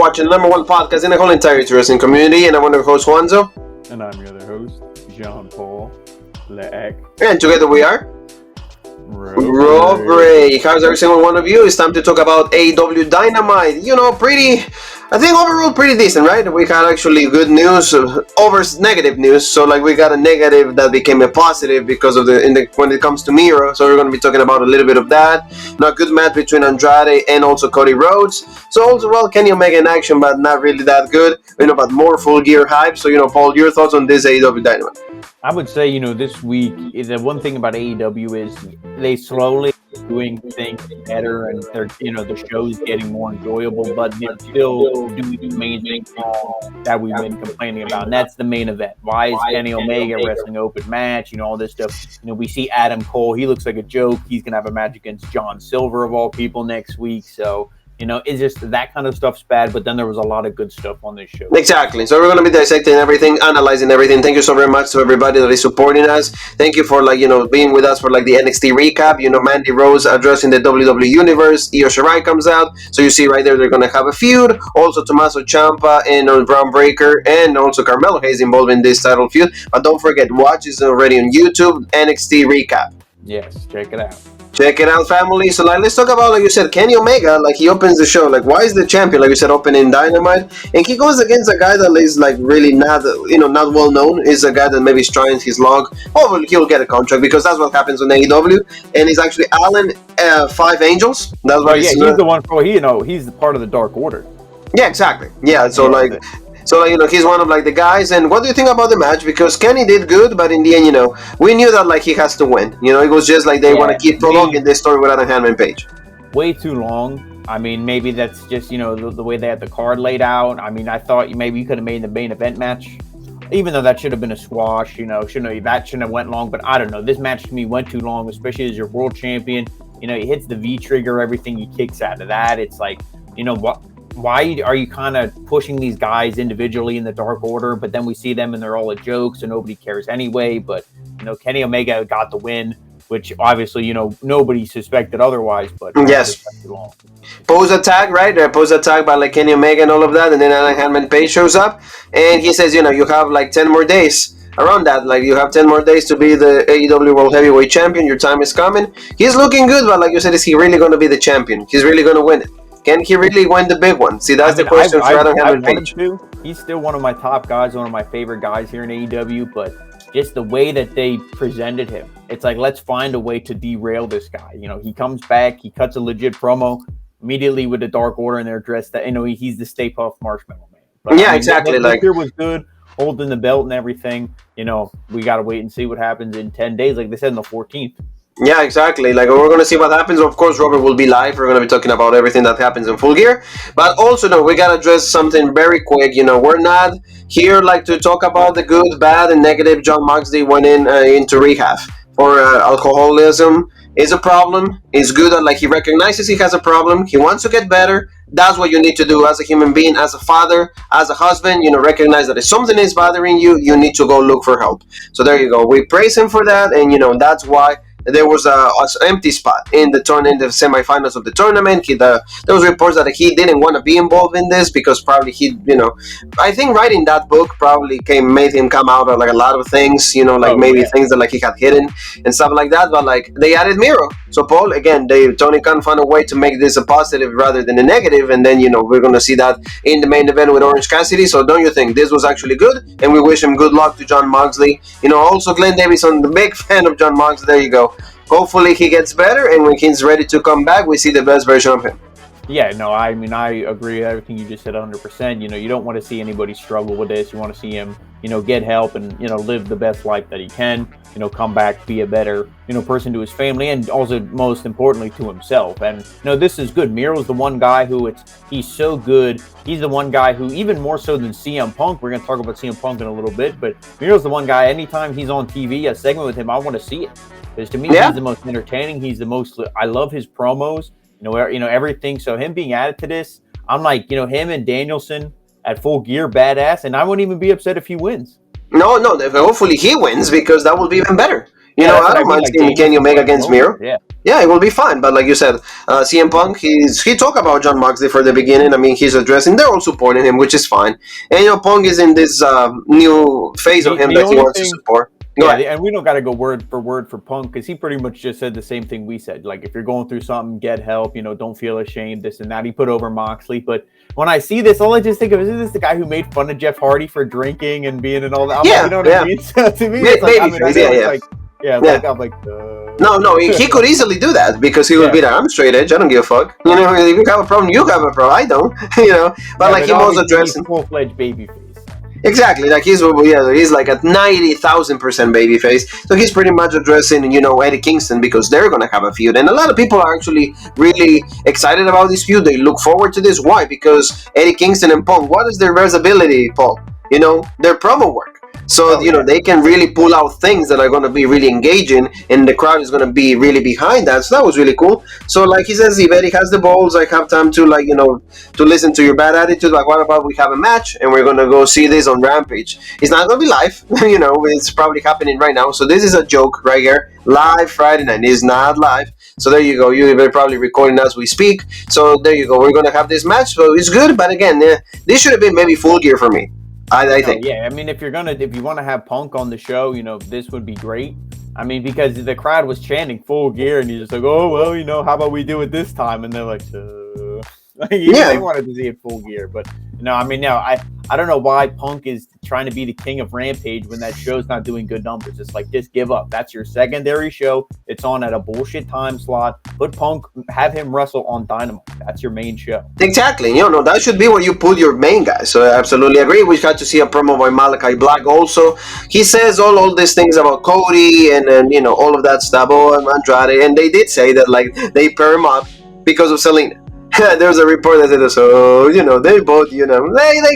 watching the number one podcast in the whole entire wrestling community, and I'm one of your hosts, Juanzo. And I'm your other host, Jean Paul Leek. And together we are Raw Break. How's every single one of you? It's time to talk about AEW Dynamite. I think overall pretty decent, right? We had actually good news over negative news. So we got a negative that became a positive because of when it comes to Miro. So we're going to be talking about a little bit of that. Not good match between Andrade and also Cody Rhodes. So overall, Kenny Omega in action, but not really that good. But more full gear hype. So Paul, your thoughts on this AEW Dynamite? I would say, this week, the one thing about AEW is they slowly doing things better, and they're, the show's getting more enjoyable, but they're still doing the main thing that we've been complaining about, and that's the main event. Why is Kenny Omega wrestling open match, all this stuff. We see Adam Cole, he looks like a joke. He's going to have a match against John Silver, of all people, next week, so... it's just that kind of stuff's bad, but then there was a lot of good stuff on this show. Exactly. So we're going to be dissecting everything, analyzing everything. Thank you so very much to everybody that is supporting us. Thank you for being with us for the NXT recap. Mandy Rose addressing the WWE Universe. Io Shirai comes out. So you see right there they're going to have a feud. Also Tommaso Ciampa and Braun Breaker and also Carmelo Hayes involved in this title feud. But don't forget, watch is already on YouTube. NXT recap. Yes, check it out. Check it out, family. So, let's talk about, like you said, Kenny Omega. He opens the show. Why is the champion, like you said, opening Dynamite? And he goes against a guy that is, really not, not well known. Is a guy that maybe is trying his luck. Hopefully, he'll get a contract because that's what happens on AEW. And he's actually Alan Five Angels. That's why he's the one for, he's the part of the Dark Order. Yeah, exactly. Yeah, so, he's one of the guys. And what do you think about the match? Because Kenny did good, but in the end, we knew that he has to win. It was just they want to keep prolonging this story without a Hangman Page. Way too long. I mean, maybe that's just the way they had the card laid out. I mean, I thought maybe you could have made the main event match, even though that should have been a squash. That shouldn't have went long. But I don't know. This match to me went too long, especially as your world champion. He hits the V trigger, everything he kicks out of that. It's what. Why are you kind of pushing these guys individually in the Dark Order, but then we see them and they're all a joke, so nobody cares anyway. But, Kenny Omega got the win, which obviously, nobody suspected otherwise, but yes. Pose attack, right? Pose attack by Kenny Omega and all of that, and then Alan Hangman Page shows up, and he says, you have 10 more days. Around that, you have 10 more days to be the AEW World Heavyweight Champion. Your time is coming. He's looking good, but like you said, is he really going to be the champion? He's really going to win it. Can he really win the big one? See, that's the question for Adam Hangman Page. He's still one of my top guys, one of my favorite guys here in AEW, but just the way that they presented him, it's let's find a way to derail this guy. He comes back, he cuts a legit promo immediately with the Dark Order, and they're dressed that, he's the Stay Puft Marshmallow Man. But, exactly. This year was good, holding the belt and everything. We got to wait and see what happens in 10 days, like they said on the 14th. Yeah, exactly. We're going to see what happens. Of course, Robert will be live. We're going to be talking about everything that happens in Full Gear. But also, we got to address something very quick. We're not here to talk about the good, bad, and negative. John Moxley went into rehab for alcoholism. Is a problem. It's good that he recognizes he has a problem. He wants to get better. That's what you need to do as a human being, as a father, as a husband. Recognize that if something is bothering you, you need to go look for help. So there you go. We praise him for that, and that's why there was an empty spot in the semifinals of the tournament. There was reports that he didn't want to be involved in this because probably I think writing that book probably made him come out of a lot of things, things that he had hidden and stuff like that. But they added Miro. So Paul, again, Tony Khan found a way to make this a positive rather than a negative, and then we're gonna see that in the main event with Orange Cassidy. So don't you think this was actually good? And we wish him good luck to John Moxley. Also Glenn Davison, the big fan of John Moxley. There you go. Hopefully he gets better, and when he's ready to come back, we see the best version of him. Yeah, no, I agree with everything you just said 100%. You don't want to see anybody struggle with this. You want to see him, get help and, live the best life that he can, come back, be a better, person to his family and also most importantly to himself. And, this is good. Miro's the one guy who he's so good. He's the one guy who, even more so than CM Punk, we're going to talk about CM Punk in a little bit, but Miro's the one guy, anytime he's on TV, a segment with him, I want to see it. Because to me, He's the most entertaining. He's the most, I love his promos. Everything. So him being added to this, I'm him and Danielson at Full Gear, badass, and I wouldn't even be upset if he wins. No, hopefully he wins because that will be even better. You Yeah, know, that's I what I don't mean. mind Like seeing Kenny Danielson Omega put him against over. Miro. Yeah. Yeah, it will be fine. But like you said, CM Punk, he talked about John Moxley for the beginning. I mean, he's addressing. They're all supporting him, which is fine. And Punk is in this new phase of him The that he only wants to thing, support. Go yeah, ahead. and we don't got to go word for Punk because he pretty much just said the same thing we said. Like, if you're going through something, get help. Don't feel ashamed. This and that. He put over Moxley, but when I see this, all I just think of is this the guy who made fun of Jeff Hardy for drinking and being and all that. I'm like, you Yeah, know what I yeah. mean? So to me, it's like, I mean, I Babyface. Yeah, know it's yeah, like, yeah, yeah. like I'm like, No, he could easily do that because he would yeah, be like, I'm straight edge. I don't give a fuck. If you have a problem, you have a problem. I don't. But yeah, like but he was obviously he's addressing. full-fledged babyface. Exactly, like he's like at 90,000% babyface. So he's pretty much addressing Eddie Kingston because they're gonna have a feud, and a lot of people are actually really excited about this feud. They look forward to this. Why? Because Eddie Kingston and Punk. What is their versatility, Paul? Their promo work. So Oh yeah, they can really pull out things that are going to be really engaging, and the crowd is going to be really behind that. So that was really cool. So like he says, if Eddie has the balls, I have time to to listen to your bad attitude. Like, what about we have a match and we're going to go see this on Rampage? It's not going to be live. It's probably happening right now. So this is a joke right here, live Friday night. It's not live. So there you go. You're probably recording as we speak. So there you go. We're going to have this match. So it's good. But again, this should have been maybe Full Gear for me. I no, think. yeah. I mean, if you want to have Punk on the show, this would be great. I mean, because the crowd was chanting Full Gear, and he's just like, oh well, how about we do it this time? And they're like, they wanted to see it Full Gear, but no, I mean, no, I don't know why Punk is trying to be the king of Rampage when that show's not doing good numbers. It's like, just give up. That's your secondary show. It's on at a bullshit time slot. Put Punk, have him wrestle on Dynamite. That's your main show. Exactly. That should be where you put your main guy. So I absolutely agree. We got to see a promo by Malachi Black also. He says all these things about Cody and all of that stuff. Oh, Andrade. And they did say that, like, they pair him up because of Selena. There's a report that said, so, they both, they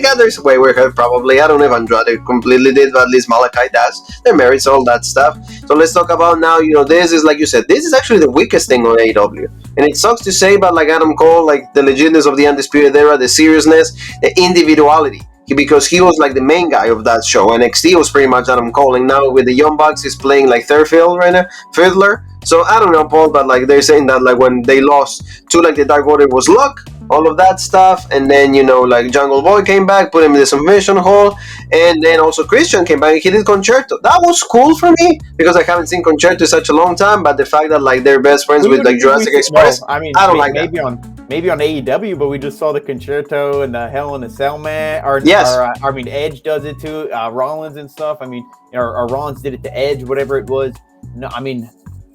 got their way with her probably. I don't know if Andrade completely did, but at least Malachi does. They're married, so all that stuff. So let's talk about now, this is, like you said, this is actually the weakest thing on AEW. And it sucks to say, but like Adam Cole, like the legitness of the Undisputed Era, the seriousness, the individuality. Because he was like the main guy of that show. NXT was pretty much Adam Cole. And now with the Young Bucks, he's playing like third fiddle right now, fiddler. So I don't know, Paul, but like they're saying that like when they lost to like the Dark Order was luck, all of that stuff, and then like Jungle Boy came back, put him in the submission hole, and then also Christian came back. He did Concerto. That was cool for me because I haven't seen Concerto in such a long time. But the fact that like they're best friends with like Jurassic Express, I mean, I don't like maybe that. Maybe on AEW, but we just saw the Concerto and the Hell in a Cell match. I mean, Edge does it too. Rollins and stuff. I mean, or Rollins did it to Edge, whatever it was. No, I mean,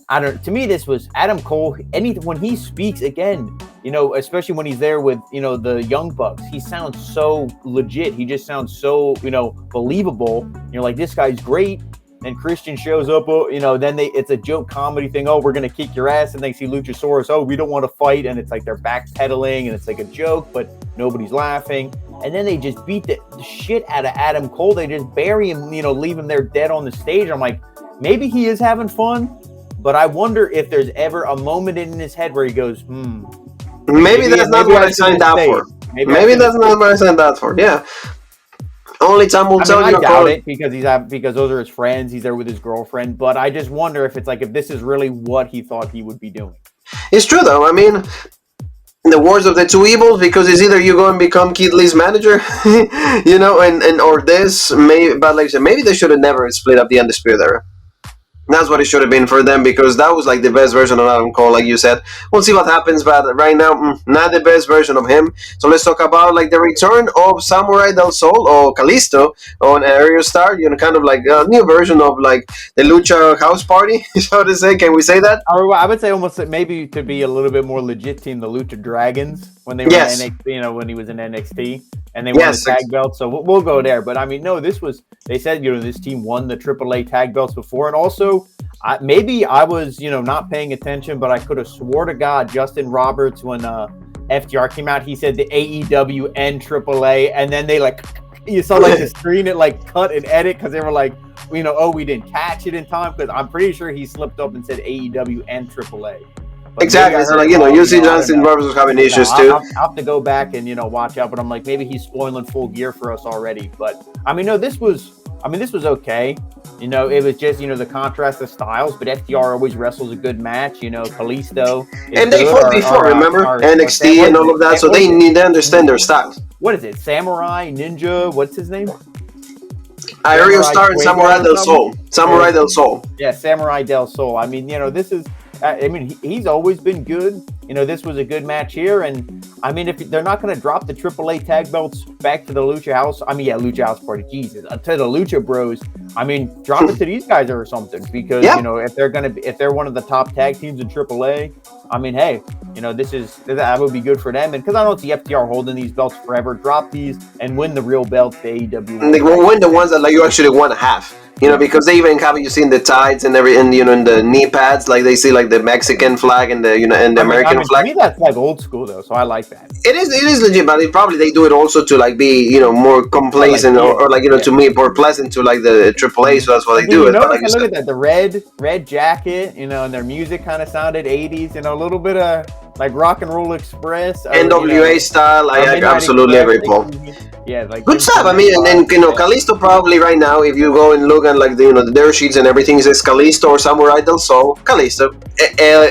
I don't. To me, this was Adam Cole. When he speaks again, especially when he's there with the Young Bucks, he sounds so legit. He just sounds so believable. You're like, this guy's great. And Christian shows up, then it's a joke comedy thing. Oh, we're gonna kick your ass, and they see Luchasaurus. Oh, we don't want to fight, and it's like they're backpedaling, and it's like a joke, but nobody's laughing. And then they just beat the shit out of Adam Cole. They just bury him, leave him there dead on the stage. I'm like, maybe he is having fun. But I wonder if there's ever a moment in his head where he goes, Maybe that's not what I signed up for. Maybe that's not what I signed up for. Yeah. Only time will tell you. I doubt it because those are his friends. He's there with his girlfriend. But I just wonder if it's like if this is really what he thought he would be doing. It's true though. I mean, the wars of the two evils, because it's either you go and become Keith Lee's manager, and or this. Maybe, but like I said, maybe they should have never split up the Undisputed Era. That's what it should have been for them because that was like the best version of Adam Cole, like you said. We'll see what happens, but right now, not the best version of him. So let's talk about like the return of Samurai del Sol or Kalisto on Aerial Star. Kind of like a new version of like the Lucha House Party, so to say. Can we say that? I would say almost maybe to be a little bit more legit team, the Lucha Dragons when they were in NXT, when he was in NXT. And they won the tag belts, so we'll go there. But I mean, no, this was, they said, this team won the AAA tag belts before. And also, maybe I was, not paying attention, but I could have swore to God, Justin Roberts, when FTR came out, he said the AEW and AAA. And then they you saw the screen, it cut and edit because they were like, we didn't catch it in time. Because I'm pretty sure he slipped up and said AEW and AAA. But exactly. So you see Justin Roberts was having issues too. I'll have to go back and watch out. But I'm like, maybe he's spoiling Full Gear for us already. But I mean, no, this was okay. It was just, the contrast of styles, but FTR always wrestles a good match. Kalisto is And they good, fought before, remember? NXT and all of that, so they need to understand their styles. What is it? Samurai Ninja? What's his name? Aerial Star and Samurai del Sol. Samurai del Sol. Yeah, Samurai del Sol. I mean, this is. I mean, he's always been good. This was a good match here, and I mean, if they're not going to drop the AAA tag belts back to the Lucha House, Lucha House Party, Jesus, to the Lucha Bros. I mean, drop it to these guys or something, because if they're one of the top tag teams in AAA, I mean, hey, that would be good for them. And because I don't see FTR holding these belts forever, drop these and win the real belts, the AEW. And they will win the ones that you actually want to have. Because they even have, you seen the tights and in the knee pads, like they see like the Mexican flag and the and the American flag. To me, that's like old school though, so I like that. It is legit, but they do it also to like be more complacent or to me more pleasant to like the AAA, so that's why they do it. But like look at that, the red jacket, and their music kind of sounded 80s, a little bit of like Rock and Roll Express, NWA style. I absolutely agree, Paul. Yeah, like good stuff. I mean, and then Kalisto probably right now, if you go and look at like the dirt sheets and everything, it says Kalisto or Samurai del Sol. Kalisto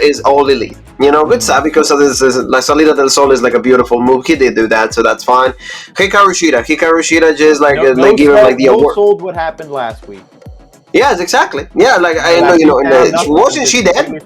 is all elite. Good stuff, because La Salida del Sol is like a beautiful move. He did do that, so that's fine. Hikaru Shida just like give him like the award. Sold what happened last week. Yes, exactly. Yeah, like I know. Wasn't she dead?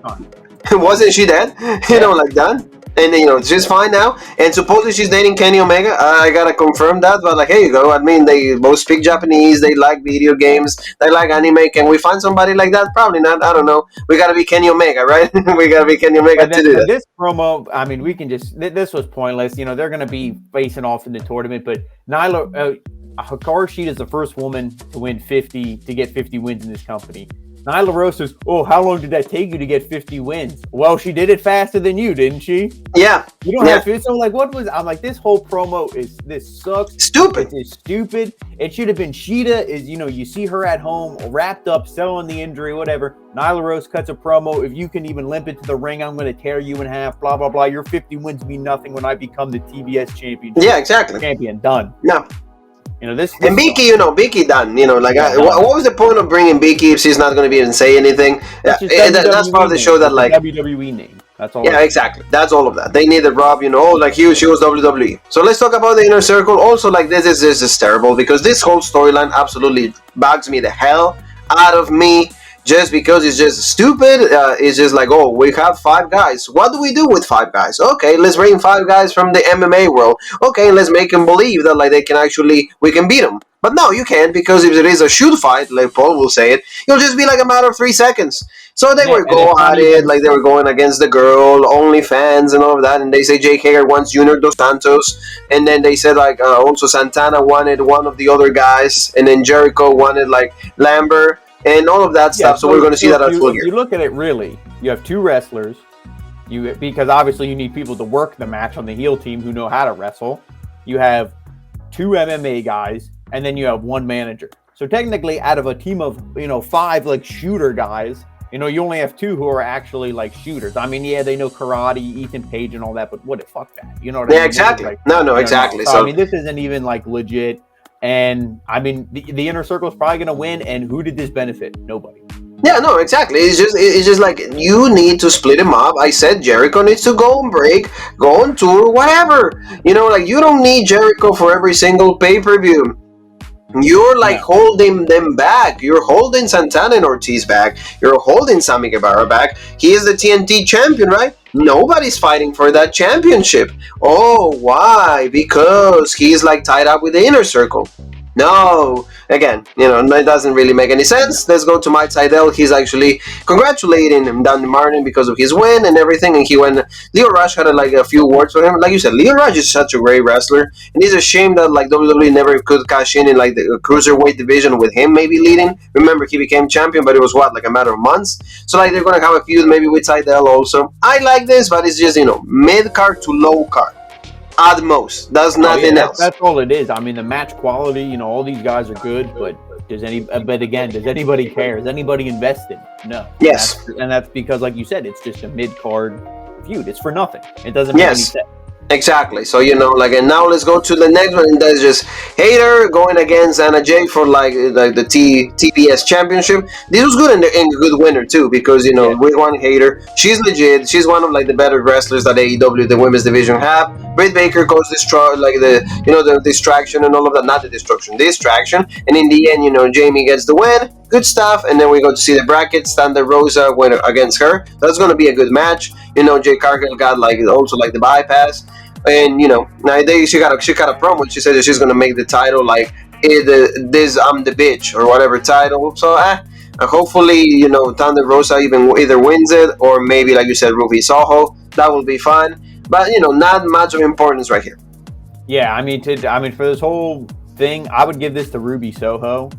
Wasn't she dead? Like that. And she's fine now, and supposedly she's dating Kenny Omega. I gotta confirm that, but like, here you go. I mean, they both speak Japanese. They like video games. They like anime. Can we find somebody like that? Probably not. I don't know. We gotta be Kenny Omega, right? We gotta be Kenny Omega to do that. This promo, I mean, we can just. This was pointless. They're gonna be facing off in the tournament, but Hikaru Shida is the first woman to get 50 wins in this company. Nyla Rose says, "Oh, how long did that take you to get 50 wins?" Well, she did it faster than you, didn't she? Yeah. You don't have to. So, like, I'm like, this whole promo this sucks. Stupid. It's stupid. It should have been Shida you see her at home, wrapped up, selling the injury, whatever. Nyla Rose cuts a promo. If you can even limp it to the ring, I'm going to tear you in half, blah, blah, blah. Your 50 wins mean nothing when I become the TBS champion. Yeah, exactly. Champion, done. Yeah. This and Becky, Becky done. What was the point of bringing Becky if she's not going to be able to say anything? That's part of the show that like WWE name. That's all. Yeah, exactly. That's all of that. They needed Rob. She was WWE. So let's talk about the Inner Circle. Also, like this is terrible, because this whole storyline absolutely bugs me the hell out of me. Just because it's just stupid. It's just like, oh, we have 5 guys. What do we do with 5 guys? Okay, let's bring 5 guys from the MMA world. Okay, let's make them believe that like we can beat them. But no, you can't, because if it is a shoot fight, like Paul will say it, it'll just be like a matter of 3 seconds. So they were going at it, like they were going against the girl, OnlyFans and all of that, and they say Jake Hager wants Junior Dos Santos, and then they said like also Santana wanted one of the other guys, and then Jericho wanted like Lambert. And all of that stuff, so we're going to see that at full gear. You look at it really, you have 2 wrestlers, because obviously you need people to work the match on the heel team who know how to wrestle. You have 2 MMA guys, and then you have 1 manager. So technically, out of a team of 5 like shooter guys, you only have 2 who are actually like shooters. I mean, yeah, they know karate, Ethan Page, and all that, but fuck that, you know what I mean? Yeah, exactly. Like, no, exactly. So I mean, this isn't even like legit. And I mean, the Inner Circle is probably going to win. And who did this benefit? Nobody. Yeah, no, exactly. It's just like you need to split him up. I said Jericho needs to go on break, go on tour, whatever. Like you don't need Jericho for every single pay-per-view. You're like holding them back. You're holding Santana and Ortiz back. You're holding Sammy Guevara back. He is the TNT champion, right? Nobody's fighting for that championship. Oh, why? Because he's like tied up with the Inner Circle. No, again, it doesn't really make any sense. Let's go to Mike Seidel. He's actually congratulating Dan Martin because of his win and everything. And Leo Rush had a few words for him. Like you said, Leo Rush is such a great wrestler, and it's a shame that like WWE never could cash in like the cruiserweight division with him maybe leading. Remember, he became champion, but it was like a matter of months. So like they're gonna have a feud maybe with Seidel also. I like this, but it's just mid card to low card. At most, that's nothing else. That's all it is. I mean, the match quality, all these guys are good, but does anybody care? Is anybody invested? No. Yes. And that's because, like you said, it's just a mid-card feud. It's for nothing. It doesn't make any sense. Exactly. So and now let's go to the next one, and that's just Hater going against Anna Jay for like the TBS Championship. This was good and a good winner too, because Yeah. we won Hater. She's legit. She's one of like the better wrestlers that AEW the women's division have. Britt Baker caused the distraction and all of that, not the destruction, distraction, and in the end, Jamie gets the win. Good stuff, and then we go to see the bracket. Thunder Rosa went against her. That's gonna be a good match. Jay Cargill got also the bypass. And now she got a promo. She said that she's gonna make the title this I'm the bitch or whatever title. So hopefully Thunder Rosa either wins it or maybe like you said Ruby Soho. That will be fun. But not much of importance right here. Yeah, I mean, for this whole thing, I would give this to Ruby Soho,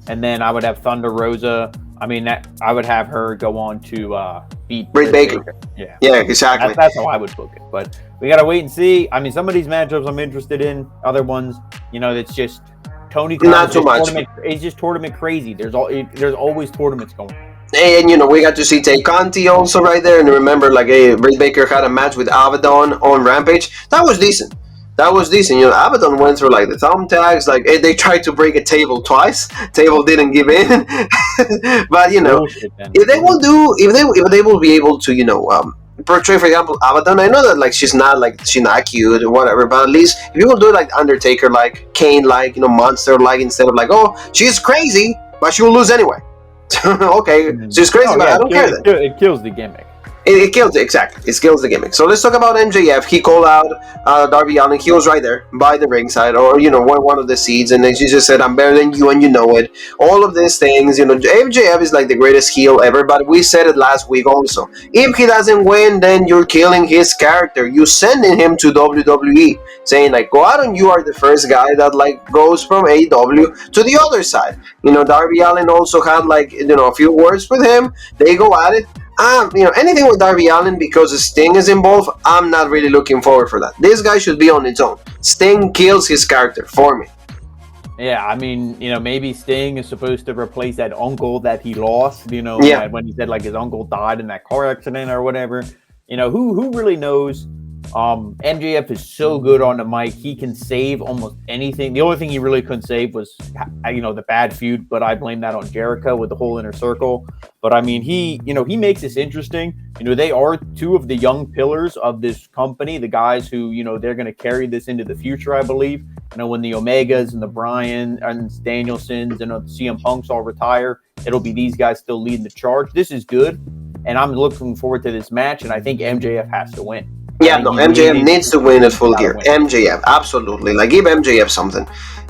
and then I would have Thunder Rosa. I mean, I would have her go on to beat Britt Baker. Yeah, exactly. That's how I would book it. But we gotta wait and see. I mean, some of these matchups I'm interested in. Other ones, it's just Tony Khan. Not too much. It's just tournament crazy. There's always tournaments going. And we got to see Tay Conti also right there. And remember, Britt Baker had a match with Abaddon on Rampage. That was decent. Abaddon went through the thumbtacks. They tried to break a table twice. Table didn't give in. But if they will be able to portray, for example, Abaddon. I know that she's not cute or whatever, but at least if you will do it Undertaker, Kane, Monster, instead of oh, she's crazy, but she will lose anyway. Okay, she's crazy, but I don't care. It kills the gimmick. It kills it, exactly. It kills the gimmick. So let's talk about MJF. He called out Darby Allin. He was right there by the ringside, or one of the seats, and then she just said, "I'm better than you, and you know it." All of these things, MJF is the greatest heel ever. But we said it last week also. If he doesn't win, then you're killing his character. You sending him to WWE, saying go out and you are the first guy that goes from AEW to the other side. Darby Allin also had a few words with him. They go at it. Anything with Darby Allin because Sting is involved, I'm not really looking forward for that. This guy should be on its own. Sting kills his character for me. Yeah, I mean, maybe Sting is supposed to replace that uncle that he lost, Yeah. when he said his uncle died in that car accident or whatever. Who really knows? MJF is so good on the mic. He can save almost anything. The only thing he really couldn't save was, the bad feud, but I blame that on Jericho with the whole inner circle. But I mean, he makes this interesting. They are two of the young pillars of this company, the guys who, they're going to carry this into the future, I believe. When the Omegas and the Bryan and Danielsons and the CM Punks all retire, it'll be these guys still leading the charge. This is good, and I'm looking forward to this match, and I think MJF has to win. Yeah, no, MJF needs to win at Full Gear. MJF, absolutely. Give MJF something.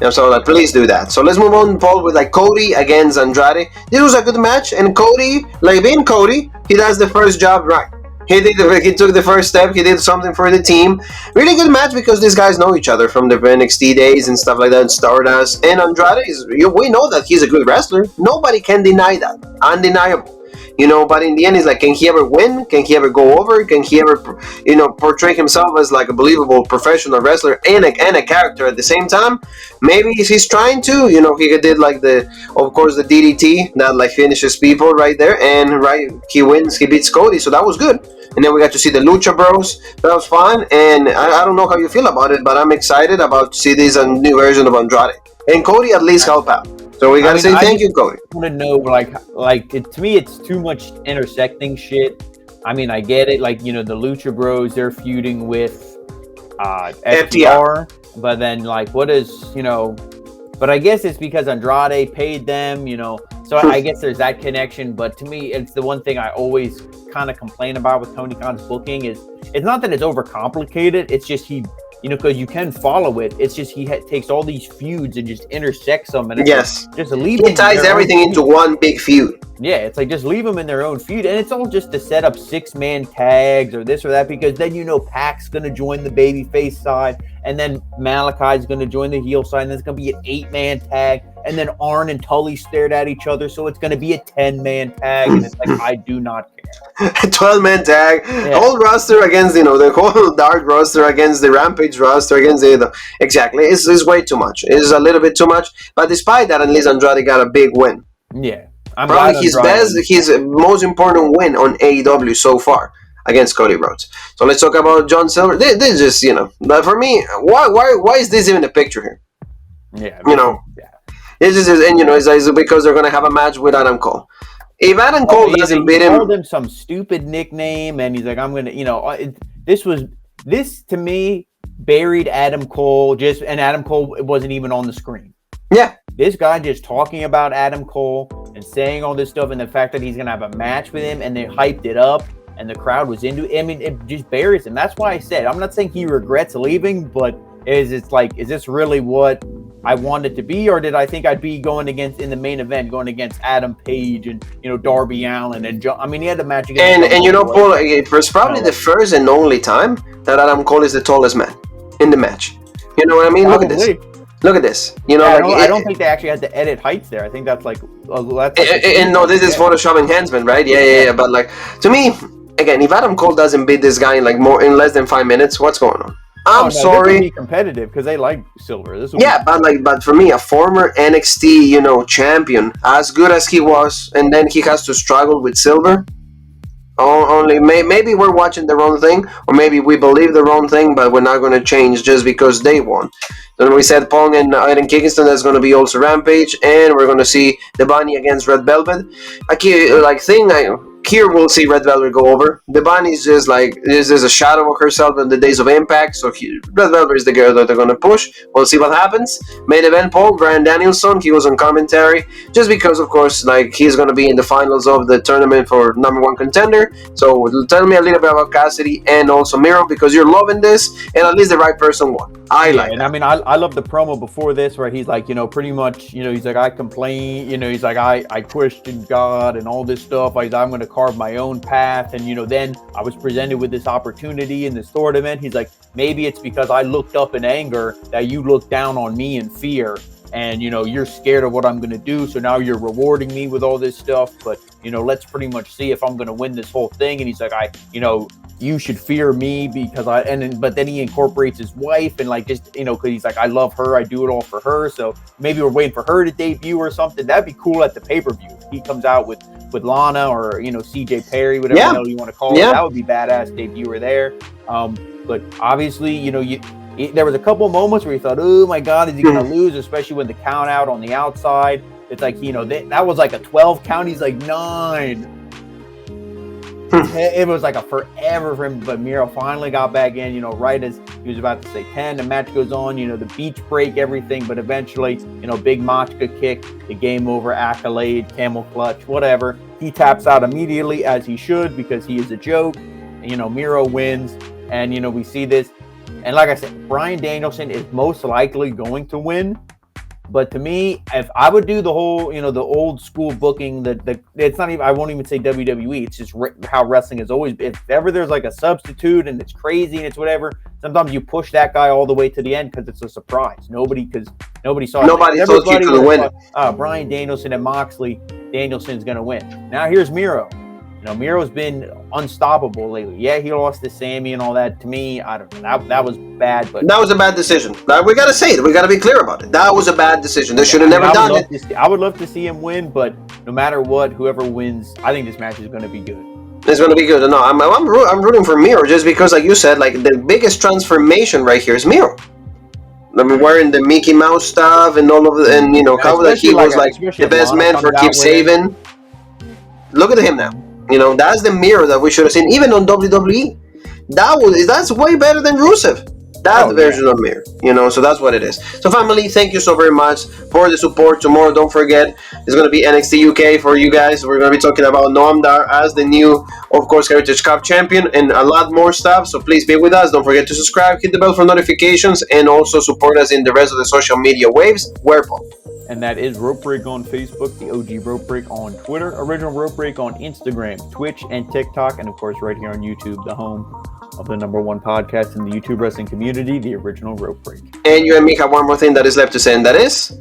So please do that. So let's move on, Paul, with Cody against Andrade. This was a good match, and Cody, being Cody, he does the first job right. He took the first step. He did something for the team. Really good match because these guys know each other from the NXT days and stuff like that. Stardust and Andrade we know that he's a good wrestler. Nobody can deny that. Undeniable. But in the end, it's can he ever win? Can he ever go over? Can he ever, portray himself as a believable professional wrestler and a character at the same time? Maybe he's trying to. He did of course, the DDT that finishes people right there, and he wins. He beats Cody, so that was good. And then we got to see the Lucha Bros. That was fun, and I don't know how you feel about it, but I'm excited about to see this new version of Andrade. And Cody at least help out. So we gotta say thank you, Cody. I want to know, to me, it's too much intersecting shit. I mean, I get it. The Lucha Bros, they're feuding with FTR, but then what is But I guess it's because Andrade paid them, So I guess there's that connection. But to me, it's the one thing I always kind of complain about with Tony Khan's booking is it's not that it's overcomplicated. It's just because you can follow it. It's just he takes all these feuds and just intersects them. And it's just leave He ties everything into one big feud. Yeah, it's just leave them in their own feud. And it's all just to set up 6-man tags or this or that, because then Pac's going to join the babyface side. And then Malachi's going to join the heel side. And there's going to be an 8-man tag. And then Arn and Tully stared at each other. So it's going to be a 10-man tag. And it's I do not care. 12-man tag. Yeah. Whole roster against, the whole Dark roster against the Rampage roster against exactly. It's way too much. It's a little bit too much. But despite that, at least Andrade got a big win. Yeah. Probably his most important win on AEW so far. against Cody Rhodes. So let's talk about John Silver. This is just, for me, why is this even a picture here? Yeah, this is, and it's because they're gonna have a match with Adam Cole. If Adam Cole doesn't beat him, called him some stupid nickname, and he's like, I'm gonna, this to me buried Adam Cole, and Adam Cole wasn't even on the screen. Yeah. This guy just talking about Adam Cole and saying all this stuff, and the fact that he's going to have a match with him, and they hyped it up, and the crowd was into it. I mean, it just buries him. That's why I said, I'm not saying he regrets leaving, but is this really what I wanted to be, or did I think I'd be going against, in the main event, going against Adam Page and, Darby Allin and John? I mean, he had the match against Paul, it's probably the first and only time that Adam Cole is the tallest man in the match. You know what I mean? Probably. Look at this. I don't think they actually had to edit heights there. I think that's like. This is Photoshop enhancement, right? Yeah. But to me, again, if Adam Cole doesn't beat this guy in less than 5 minutes, what's going on? I'm sorry. This will be competitive because they like Silver. But for me, a former NXT, champion, as good as he was, and then he has to struggle with Silver. Only maybe we're watching the wrong thing, or maybe we believe the wrong thing, but we're not going to change just because they won. Then we said Pong and Aiden Kingston, that's going to be also Rampage, and we're going to see the Bunny against Red Velvet. Here we'll see Red Velvet go over. The Bunny's just this is a shadow of herself in the days of Impact, so Red Velvet is the girl that they're going to push. We'll see what happens. Main event, Paul, Bryan Danielson, he was on commentary, just because, of course, he's going to be in the finals of the tournament for number one contender. So tell me a little bit about Cassidy and also Miro, because you're loving this, and at least the right person won. I love the promo before this where he's like, pretty much, he's like, I complain, he's like, I questioned God and all this stuff. I'm going to carve my own path. And, then I was presented with this opportunity in this tournament. He's like, maybe it's because I looked up in anger that you looked down on me in fear. And, you're scared of what I'm going to do. So now you're rewarding me with all this stuff. But, let's pretty much see if I'm going to win this whole thing. And he's like, you should fear me because but then he incorporates his wife and because he's like, I love her. I do it all for her. So maybe we're waiting for her to debut or something. That'd be cool at the pay-per-view. If he comes out with Lana or, CJ Perry, whatever the hell you want to call it. That would be badass debuter there. But obviously, there was a couple moments where you thought, oh my God, is he going to lose? Especially when the count out on the outside. It's like, that was like a 12 count. He's like 9. It was like a forever for him, but Miro finally got back in, right as he was about to say 10. The match goes on, the beach break, everything, but eventually, big Machka kick, the game over accolade, camel clutch, whatever. He taps out immediately, as he should, because he is a joke. Miro wins, and, we see this. And like I said, Bryan Danielson is most likely going to win. But to me, if I would do the whole, the old school booking, it's not even, I won't even say WWE. It's just how wrestling has always been. If ever there's like a substitute and it's crazy and it's whatever, sometimes you push that guy all the way to the end because it's a surprise. Nobody saw it. Nobody thought you could win. Bryan Danielson and Moxley, Danielson's going to win. Now here's Miro. Miro's been unstoppable lately. Yeah, he lost to Sammy and all that. To me, I don't know. That was bad. But that was a bad decision. We got to say it. We got to be clear about it. That was a bad decision. They should have never done it. I would love to see him win, but no matter what, whoever wins, I think this match is going to be good. It's going to be good. No, I'm rooting for Miro just because, like you said, the biggest transformation right here is Miro. Wearing the Mickey Mouse stuff and all of it, and how that he was the best man for Keep Saving. Look at him now. That's the Miro that we should have seen, even on WWE. That's way better than Rusev. That's the version of Miro, so that's what it is. So family, thank you so very much for the support. Tomorrow, don't forget, it's going to be NXT UK for you guys. We're going to be talking about Noam Dar as the new, of course, Heritage Cup champion and a lot more stuff. So please be with us. Don't forget to subscribe, hit the bell for notifications, and also support us in the rest of the social media waves. Wherefore. And that is Rope Break on Facebook, the OG Rope Break on Twitter, Original Rope Break on Instagram, Twitch, and TikTok, and of course right here on YouTube, the home of the #1 podcast in the YouTube wrestling community, the Original Rope Break. And you and me have one more thing that is left to say, and that is...